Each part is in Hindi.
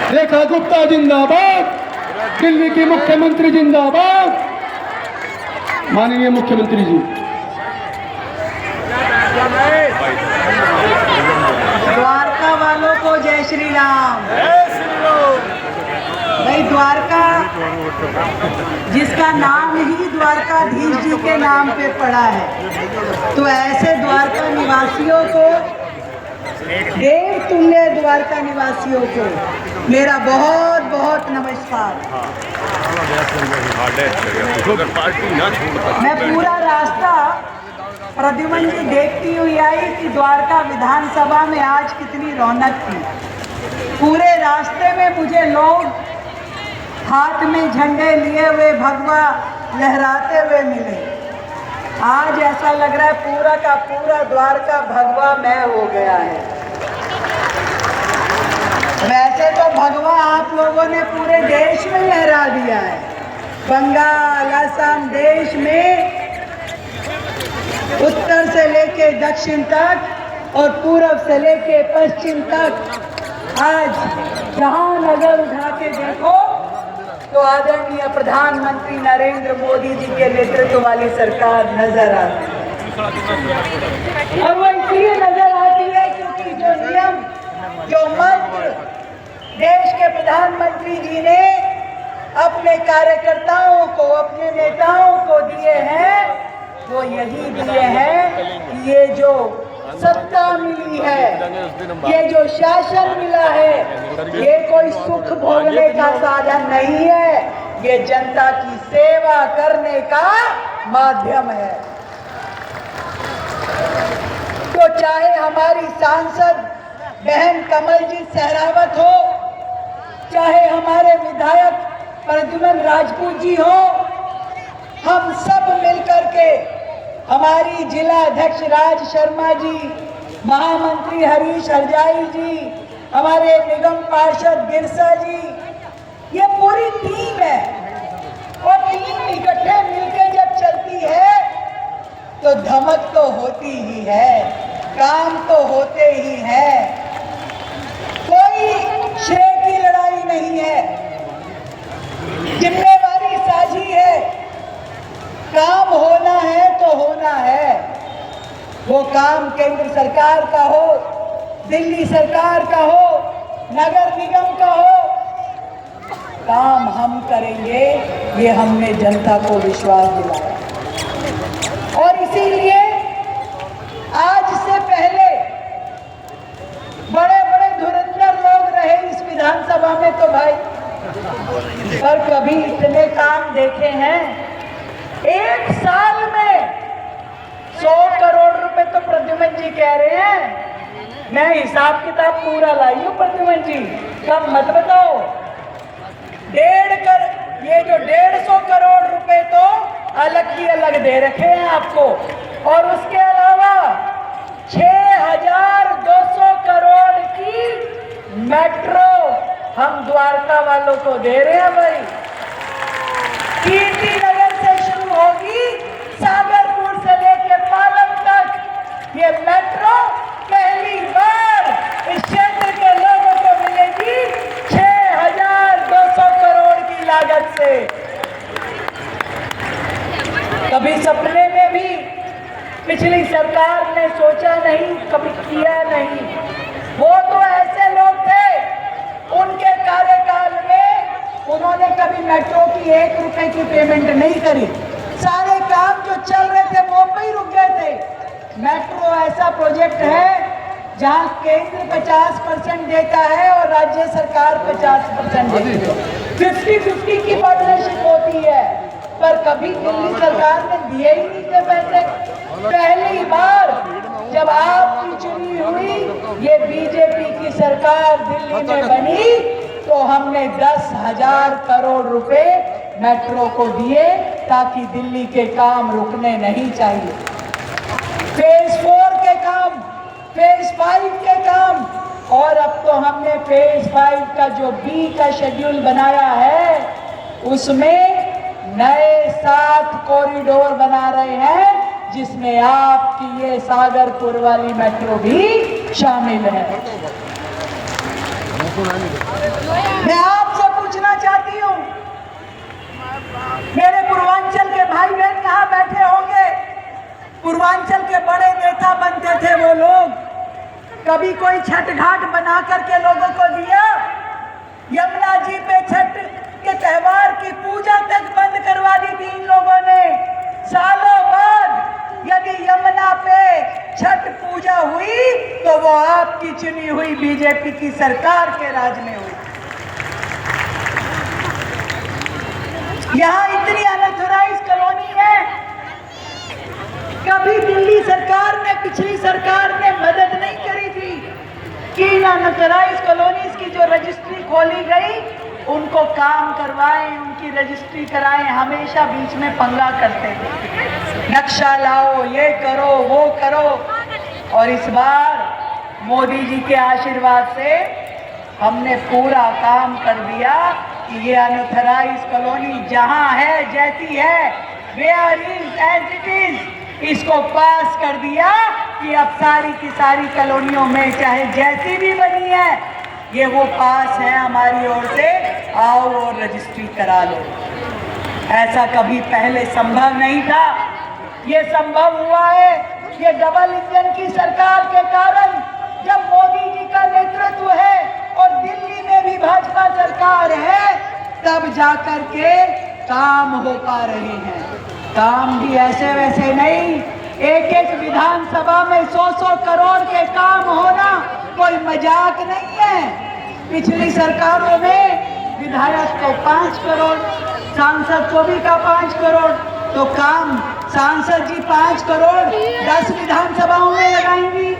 रेखा गुप्ता जिंदाबाद, दिल्ली की मुख्यमंत्री जिंदाबाद। माननीय मुख्यमंत्री जी, द्वारका वालों को जय श्री राम। भाई द्वारका जिसका नाम ही द्वारकाधीश जी के नाम पे पड़ा है, तो ऐसे द्वारका निवासियों को, देव तुल्य द्वारका निवासियों को मेरा बहुत बहुत नमस्कार। मैं पूरा रास्ता प्रद्युमन जी देखती हुई आई कि द्वारका विधानसभा में आज कितनी रौनक थी। पूरे रास्ते में मुझे लोग हाथ में झंडे लिए हुए, भगवा लहराते हुए मिले। आज ऐसा लग रहा है पूरा का पूरा द्वारका भगवा मय हो गया है। वैसे तो भगवा आप लोगों ने पूरे देश में लहरा दिया है। बंगाल, असम देश में उत्तर से लेके दक्षिण तक और पूर्व से लेके पश्चिम तक आज जहां नजर उठा के देखो तो आदरणीय प्रधानमंत्री नरेंद्र मोदी जी के नेतृत्व वाली सरकार नजर आती है। और वो इसलिए नजर आती है क्योंकि जो नियम, जो मंत्र देश के प्रधानमंत्री जी ने अपने कार्यकर्ताओं को, अपने नेताओं को दिए हैं, वो यही दिए हैं कि ये जो सत्ता मिली है, ये जो शासन मिला है, ये कोई सुख भोगने का साधन नहीं है, ये जनता की सेवा करने का माध्यम है। तो चाहे हमारी सांसद बहन कमलजीत सहरावत हो, चाहे हमारे विधायक प्रद्युमन राजपूत जी हो, हम सब मिलकर के, हमारी जिला अध्यक्ष राज शर्मा जी, महामंत्री हरीश हरजाई जी, हमारे निगम पार्षद गिरसा जी, ये पूरी टीम है। और टीम इकट्ठे मिलकर जब चलती है तो धमक तो होती ही है, काम तो होते ही है। कोई श्रेय की लड़ाई नहीं है, जिम्मेवारी साझी है। काम होना है तो होना है, वो काम केंद्र सरकार का हो, दिल्ली सरकार का हो, नगर निगम का हो, काम हम करेंगे, ये हमने जनता को विश्वास दिलाया। और इसीलिए आज से पहले बड़े बड़े धुरंधर लोग रहे इस विधानसभा में तो भाई, पर कभी इतने काम देखे हैं? एक साल में 100 करोड़ रुपए तो प्रद्युमन जी कह रहे हैं। मैं हिसाब किताब पूरा लाई हूं प्रद्युमन जी, कब मत बताओ। ये जो 150 करोड़ रुपए तो अलग ही अलग दे रखे हैं आपको, और उसके अलावा 6200 करोड़ की मेट्रो हम द्वारका वालों को दे रहे हैं भाई। कीर्ति नगर से शुरू होगी, सागरपुर से लेके पालम तक ये मेट्रो पहली बार इस क्षेत्र के लोगों को मिलेगी 6200 करोड़ की लागत से। कभी सपने में भी पिछली सरकार ने सोचा नहीं, कभी किया नहीं। वो तो ऐसे लोग थे, उनके कार्यकाल में उन्होंने कभी मेट्रो की 1 रुपए की पेमेंट नहीं करी। सारे काम जो चल रहे थे वो पे ही रुक गए थे। मेट्रो ऐसा प्रोजेक्ट है जहां केंद्र 50% देता है और राज्य सरकार 50% देती है। 50-50 की पार्टनरशिप होती है, पर कभी दिल्ली सरकार ने दिए ही नहीं थे पैसे। पहली बार जब आपकी चुनी हुई ये बीजेपी की सरकार दिल्ली में बनी, तो हमने 10,000 करोड़ रुपए मेट्रो को दिए ताकि दिल्ली के काम रुकने नहीं चाहिए। फेज 4 के काम, फेज 5 के काम, और अब तो हमने फेज 5 का जो बी का शेड्यूल बनाया है उसमें नए 7 कॉरिडोर बना रहे हैं, जिसमें आपकी ये सागरपुर वाली मेट्रो भी शामिल है। पूर्वांचल के बड़े नेता बनते थे वो लोग, कभी कोई छठ घाट बना करके लोगों को दिया? यमुना जी पे छठ के त्योहार की पूजा तक बंद करवा दी थी इन लोगों ने। सालों बाद यदि यमुना पे छठ पूजा हुई तो वो आपकी चुनी हुई बीजेपी की सरकार के राज में हुई। यहाँ इतनी अनऑथराइज कॉलोनी है, कभी दिल्ली सरकार ने, पिछली सरकार ने मदद नहीं करी थी कि इन अनऑथराइज कॉलोनीज की जो रजिस्ट्री खोली गई उनको काम करवाएं, उनकी रजिस्ट्री कराएं। हमेशा बीच में पंगा करते थे, नक्शा लाओ, ये करो, वो करो। और इस बार मोदी जी के आशीर्वाद से हमने पूरा काम कर दिया कि ये अनऑथराइज कॉलोनी जहां है, जैसी है, where is as it is, इसको पास कर दिया कि अब सारी की सारी कॉलोनियों में चाहे जैसी भी बनी है, ये वो पास है हमारी ओर से, आओ और रजिस्ट्री करा लो। ऐसा कभी पहले संभव नहीं था, ये संभव हुआ है ये डबल इंजन की सरकार के कारण। जब मोदी जी का नेतृत्व है और दिल्ली में भी भाजपा सरकार है, तब जाकर के काम हो पा रहे हैं। काम भी ऐसे वैसे नहीं, एक एक विधानसभा में 100-100 करोड़ के काम होना कोई मजाक नहीं है। पिछली सरकारों में विधायक को 5 करोड़, सांसद को भी का 5 करोड़, तो काम सांसद जी 5 करोड़ 10 विधानसभाओं में लगाएंगी,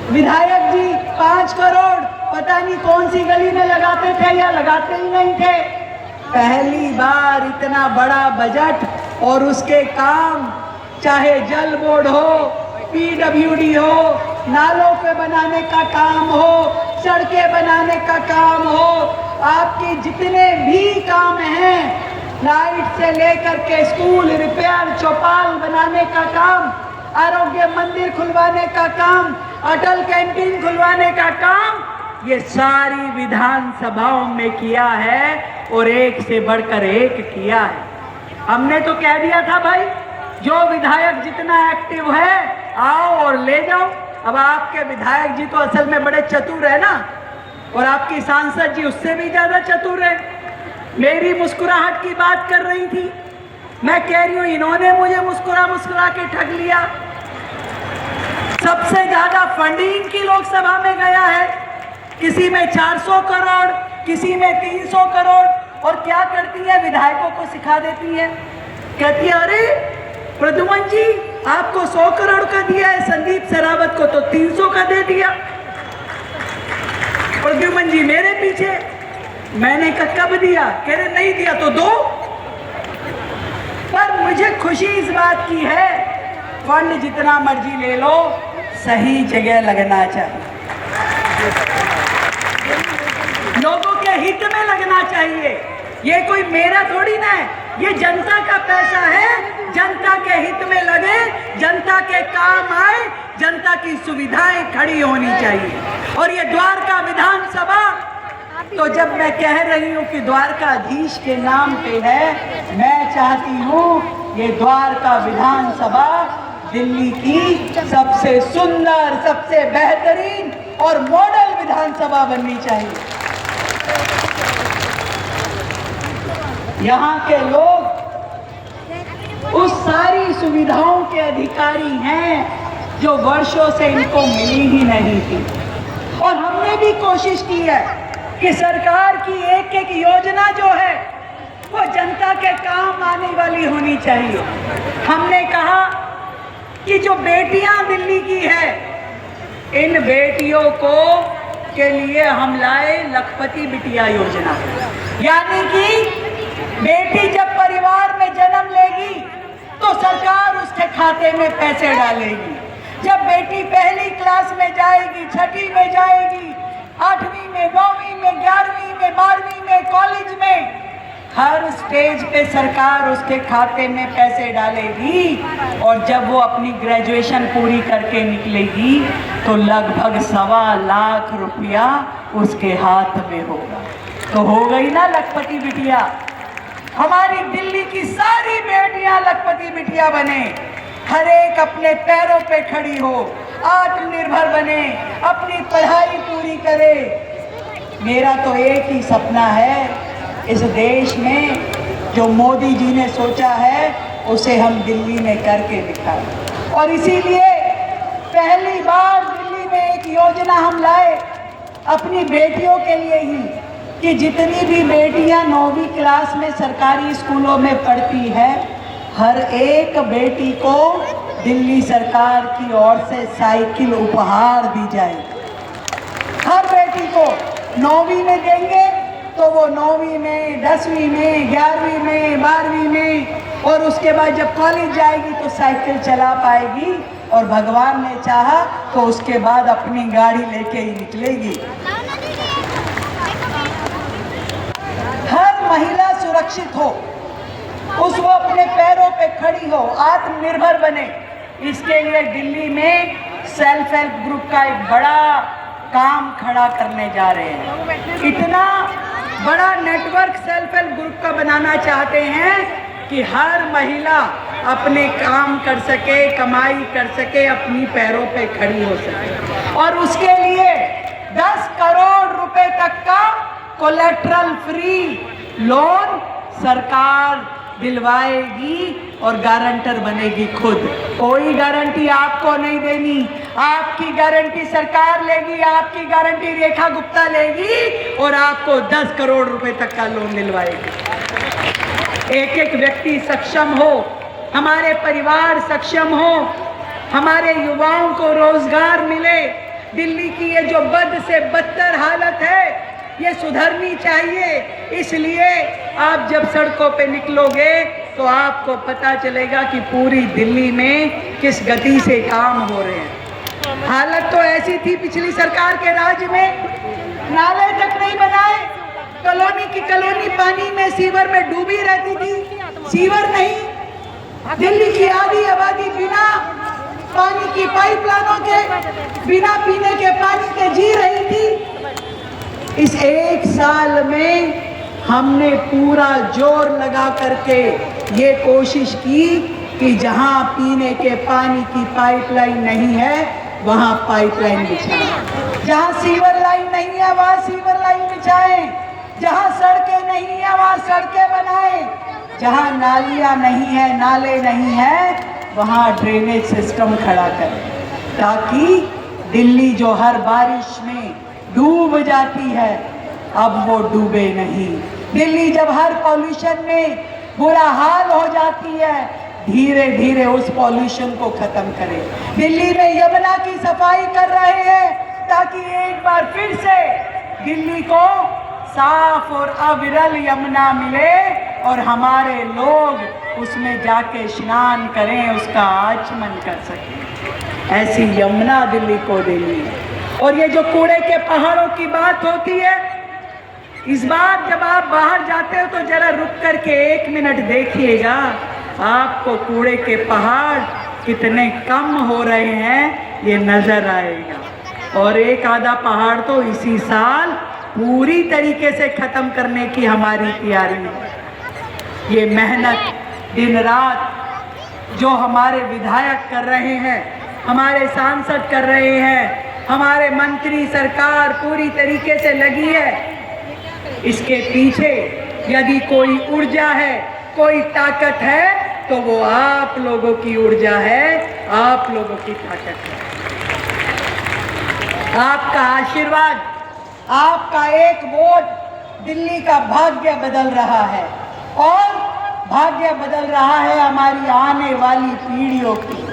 विधायक जी 5 करोड़ पता नहीं कौन सी गली में लगाते थे या लगाते ही नहीं थे। पहली बार इतना बड़ा बजट और उसके काम, चाहे जल बोर्ड हो, पीडब्ल्यूडी हो, नालों पे बनाने का काम हो, सड़कें बनाने का काम हो, आपके जितने भी काम हैं, लाइट से लेकर के स्कूल रिपेयर, चौपाल बनाने का काम, आरोग्य मंदिर खुलवाने का काम, अटल कैंटीन खुलवाने का काम, ये सारी विधानसभाओं में किया है और एक से बढ़कर एक किया है। हमने तो कह दिया था भाई, जो विधायक जितना एक्टिव है आओ और ले जाओ। अब आपके विधायक जी तो असल में बड़े चतुर है ना, और आपकी सांसद जी उससे भी ज्यादा चतुर है। मेरी मुस्कुराहट की बात कर रही थी, मैं कह रही हूं इन्होंने मुझे मुस्कुरा मुस्कुरा के ठग लिया। सबसे ज्यादा फंडिंग की लोकसभा में गया है, किसी में 400 करोड़, किसी में 300 करोड़। और क्या करती है, विधायकों को सिखा देती है, कहती है अरे प्रद्युमन जी आपको 100 करोड़ का दिया है, संदीप सरावत को तो 300 का दे दिया। प्रद्युमन जी मेरे पीछे, मैंने कहा कब दिया, कह रहे नहीं दिया तो दो। पर मुझे खुशी इस बात की है, फंड जितना मर्जी ले लो, सही जगह लगना चाहिए, लोगों के हित में लगना चाहिए। ये कोई मेरा थोड़ी ना है, ये जनता का पैसा है, जनता के हित में लगे, जनता के काम आए, जनता की सुविधाएं खड़ी होनी चाहिए। और ये द्वारका विधानसभा, तो जब मैं कह रही हूँ कि द्वारकाधीश के नाम पे है, मैं चाहती हूँ ये द्वारका विधानसभा दिल्ली की सबसे सुंदर, सबसे बेहतरीन और मॉडल विधानसभा बननी चाहिए। यहाँ के लोग उस सारी सुविधाओं के अधिकारी हैं जो वर्षों से इनको मिली ही नहीं थी। और हमने भी कोशिश की है कि सरकार की एक एक योजना जो है वो जनता के काम आने वाली होनी चाहिए। हमने कहा कि जो बेटियां दिल्ली की है, इन बेटियों को के लिए हम लाए लखपति बिटिया योजना, यानी कि बेटी जब परिवार में जन्म लेगी तो सरकार उसके खाते में पैसे डालेगी। जब बेटी पहली क्लास में जाएगी, छठी में जाएगी, 8वीं में, 9वीं में, 11वीं में, 12वीं में, कॉलेज में, हर स्टेज पे सरकार उसके खाते में पैसे डालेगी। और जब वो अपनी ग्रेजुएशन पूरी करके निकलेगी तो लगभग 1.25 लाख रुपया उसके हाथ में होगा। तो हो गई ना लखपति बिटिया। हमारी दिल्ली की सारी बेटियां लखपति बिटिया बने। हर एक अपने पैरों पे खड़ी हो, आत्मनिर्भर बने, अपनी पढ़ाई पूरी करे। मेरा तो एक ही सपना है, इस देश में जो मोदी जी ने सोचा है उसे हम दिल्ली में करके दिखाएं। और इसीलिए पहली बार दिल्ली में एक योजना हम लाए अपनी बेटियों के लिए ही, कि जितनी भी बेटियां 9वीं क्लास में सरकारी स्कूलों में पढ़ती है, हर एक बेटी को दिल्ली सरकार की ओर से साइकिल उपहार दी जाएगी। हर बेटी को 9वीं में देंगे तो वो 9वीं में, 10वीं में, 11वीं में, 12वीं में, और उसके बाद जब कॉलेज जाएगी तो साइकिल चला पाएगी, और भगवान ने चाहा तो उसके बाद अपनी गाड़ी लेके ही निकलेगी। हर महिला सुरक्षित हो, वो अपने पैरों पे खड़ी हो, आत्मनिर्भर बने। इसके लिए दिल्ली में सेल्फ हेल्प ग्रुप का एक बड़ा काम खड़ा करने जा रहे हैं। इतना बड़ा नेटवर्क सेल्फ हेल्प ग्रुप का बनाना चाहते हैं कि हर महिला अपने काम कर सके, कमाई कर सके, अपनी पैरों पे खड़ी हो सके। और उसके लिए 10 करोड़ रुपए तक का कोलेट्रल फ्री लोन सरकार दिलवाएगी और गारंटर बनेगी खुद। कोई गारंटी आपको नहीं देनी, आपकी गारंटी सरकार लेगी, आपकी गारंटी रेखा गुप्ता लेगी और आपको 10 करोड़ रुपए तक का लोन दिलवाएगी। एक एक व्यक्ति सक्षम हो, हमारे परिवार सक्षम हो, हमारे युवाओं को रोजगार मिले। दिल्ली की ये जो बद से बदतर हालत है ये सुधरनी चाहिए। इसलिए आप जब सड़कों पे निकलोगे तो आपको पता चलेगा कि पूरी दिल्ली में किस गति से काम हो रहे हैं। हालत तो ऐसी थी पिछली सरकार के राज में, नाले तक नहीं बनाए, कॉलोनी की कॉलोनी पानी में, सीवर में डूबी रहती थी। सीवर नहीं, दिल्ली की आधी आबादी बिना पानी की पाइपलाइनों के, बिना पीने के पानी के जी रही थी। इस एक साल में हमने पूरा जोर लगा करके ये कोशिश की कि जहां पीने के पानी की पाइपलाइन नहीं है वहां पाइपलाइन बिछाएं, जहां सीवर लाइन नहीं है वहां सीवर लाइन बिछाएं, जहां सड़कें नहीं है वहां सड़कें बनाएं, जहां नालियां नहीं है, नाले नहीं है, वहां ड्रेनेज सिस्टम खड़ा करें, ताकि दिल्ली जो हर बारिश में डूब जाती है अब वो डूबे नहीं। दिल्ली जब हर पॉल्यूशन में बुरा हाल हो जाती है, धीरे धीरे उस पॉल्यूशन को खत्म करें। दिल्ली में यमुना की सफाई कर रहे हैं ताकि एक बार फिर से दिल्ली को साफ और अविरल यमुना मिले और हमारे लोग उसमें जाके स्नान करें, उसका आचमन कर सकें। ऐसी यमुना दिल्ली को देनी है। और ये जो कूड़े के पहाड़ों की बात होती है, इस बार जब आप बाहर जाते हो तो जरा रुक करके 1 मिनट देखिएगा, आपको कूड़े के पहाड़ कितने कम हो रहे हैं ये नजर आएगा। और एक आधा पहाड़ तो इसी साल पूरी तरीके से खत्म करने की हमारी तैयारी है। ये मेहनत दिन रात जो हमारे विधायक कर रहे हैं, हमारे सांसद कर रहे हैं, हमारे मंत्री, सरकार पूरी तरीके से लगी है। इसके पीछे यदि कोई ऊर्जा है, कोई ताकत है तो वो आप लोगों की ऊर्जा है, आप लोगों की ताकत है। आपका आशीर्वाद, आपका एक वोट दिल्ली का भाग्य बदल रहा है और भाग्य बदल रहा है हमारी आने वाली पीढ़ियों की।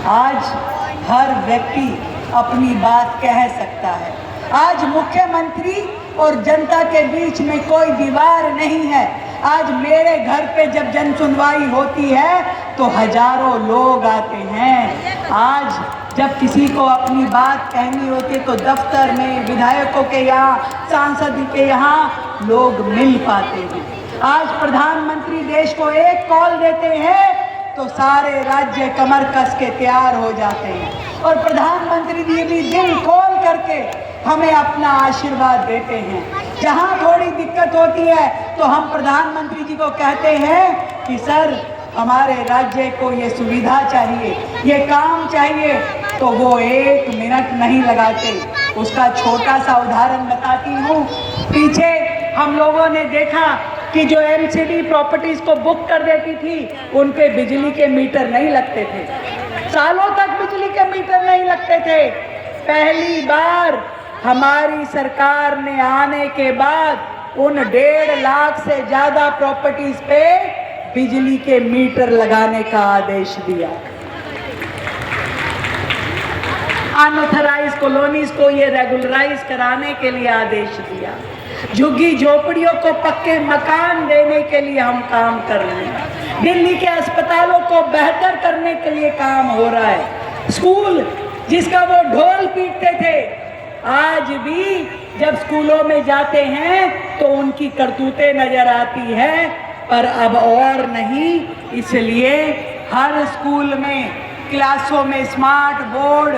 आज हर व्यक्ति अपनी बात कह सकता है। आज मुख्यमंत्री और जनता के बीच में कोई दीवार नहीं है। आज मेरे घर पे जब जन सुनवाई होती है तो हजारों लोग आते हैं। आज जब किसी को अपनी बात कहनी होती है तो दफ्तर में, विधायकों के यहाँ, सांसद के यहाँ लोग मिल पाते हैं। आज प्रधानमंत्री देश को एक कॉल देते हैं तो सारे राज्य कमर कस के तैयार हो जाते हैं और प्रधानमंत्री जी भी दिल खोल करके हमें अपना आशीर्वाद देते हैं। जहां थोड़ी दिक्कत होती है तो हम प्रधानमंत्री जी को कहते हैं कि सर हमारे राज्य को ये सुविधा चाहिए, ये काम चाहिए, तो वो 1 मिनट नहीं लगाते। उसका छोटा सा उदाहरण बताती हूँ। पीछे हम लोगों ने देखा कि जो एमसीडी प्रॉपर्टीज को बुक कर देती थी, उन पे बिजली के मीटर नहीं लगते थे, सालों तक बिजली के मीटर नहीं लगते थे। पहली बार हमारी सरकार ने आने के बाद उन 1.5 लाख से ज्यादा प्रॉपर्टीज पे बिजली के मीटर लगाने का आदेश दिया। अनऑथराइज्ड कॉलोनीज को ये रेगुलराइज कराने के लिए आदेश दिया। झुग्गी झोपड़ियों को पक्के मकान देने के लिए हम काम कर रहे हैं। दिल्ली के अस्पतालों को बेहतर करने के लिए काम हो रहा है। स्कूल जिसका वो ढोल पीटते थे, आज भी जब स्कूलों में जाते हैं तो उनकी करतूतें नजर आती है, पर अब और नहीं। इसलिए हर स्कूल में क्लासों में smart board,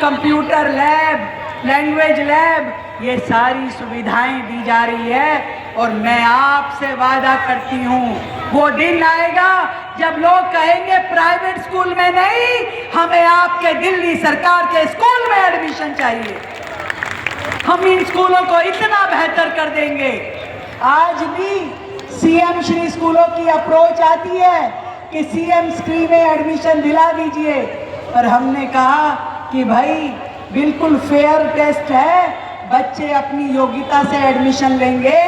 computer lab, language lab, ये सारी सुविधाएं दी जा रही है। और मैं आपसे वादा करती हूँ, वो दिन आएगा जब लोग कहेंगे प्राइवेट स्कूल में नहीं, हमें आपके दिल्ली सरकार के स्कूल में एडमिशन चाहिए। हम इन स्कूलों को इतना बेहतर कर देंगे। आज भी सीएम श्री स्कूलों की अप्रोच आती है कि सीएम श्री में एडमिशन दिला दीजिए, पर हमने कहा कि भाई बिल्कुल फेयर टेस्ट है, बच्चे अपनी योग्यता से एडमिशन लेंगे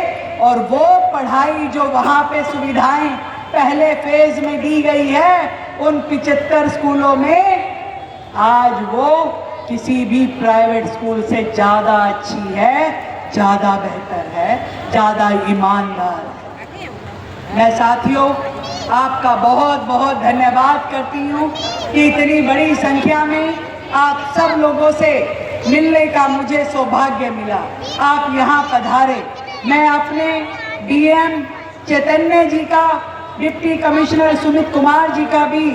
और वो पढ़ाई जो वहाँ पे सुविधाएं पहले फेज में दी गई है उन 75 स्कूलों में, आज वो किसी भी प्राइवेट स्कूल से ज़्यादा अच्छी है, ज़्यादा बेहतर है, ज़्यादा ईमानदार है। मैं साथियों आपका बहुत बहुत धन्यवाद करती हूँ कि इतनी बड़ी संख्या में आप सब लोगों से मिलने का मुझे सौभाग्य मिला। आप यहाँ पधारे। मैं अपने डीएम चैतन्य जी का, डिप्टी कमिश्नर सुमित कुमार जी का भी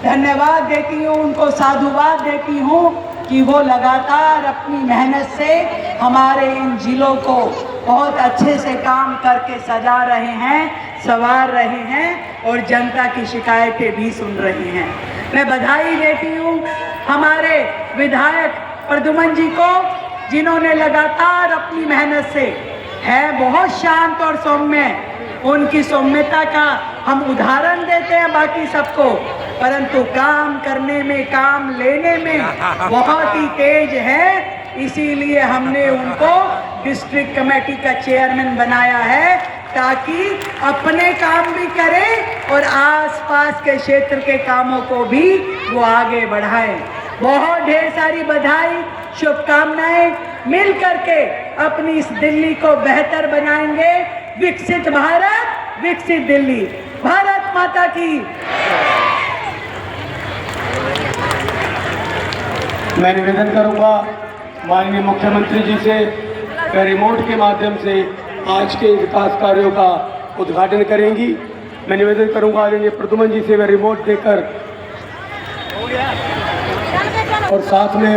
धन्यवाद देती हूँ, उनको साधुवाद देती हूँ कि वो लगातार अपनी मेहनत से हमारे इन जिलों को बहुत अच्छे से काम करके सजा रहे हैं, संवार रहे हैं और जनता की शिकायतें भी सुन रहे हैं। मैं बधाई देती हूँ हमारे विधायक प्रद्युमन जी को, जिन्होंने लगातार अपनी मेहनत से, है बहुत शांत और सौम्य, उनकी सौम्यता का हम उदाहरण देते हैं बाकी सबको, परंतु काम करने में, काम लेने में बहुत ही तेज है। इसीलिए हमने उनको डिस्ट्रिक्ट कमेटी का चेयरमैन बनाया है, ताकि अपने काम भी करें और आसपास के क्षेत्र के कामों को भी वो आगे बढ़ाएं। बहुत ढेर सारी बधाई, शुभकामनाएं। मिल करके अपनी इस दिल्ली को बेहतर बनाएंगे। विकसित भारत, विकसित दिल्ली। भारत माता की। मैं निवेदन करूंगा माननीय मुख्यमंत्री जी से वे रिमोट के माध्यम से आज के विकास कार्यों का उद्घाटन करेंगी। मैं निवेदन करूंगा आदरणीय प्रद्युमन जी से वे रिमोट देकर और साथ में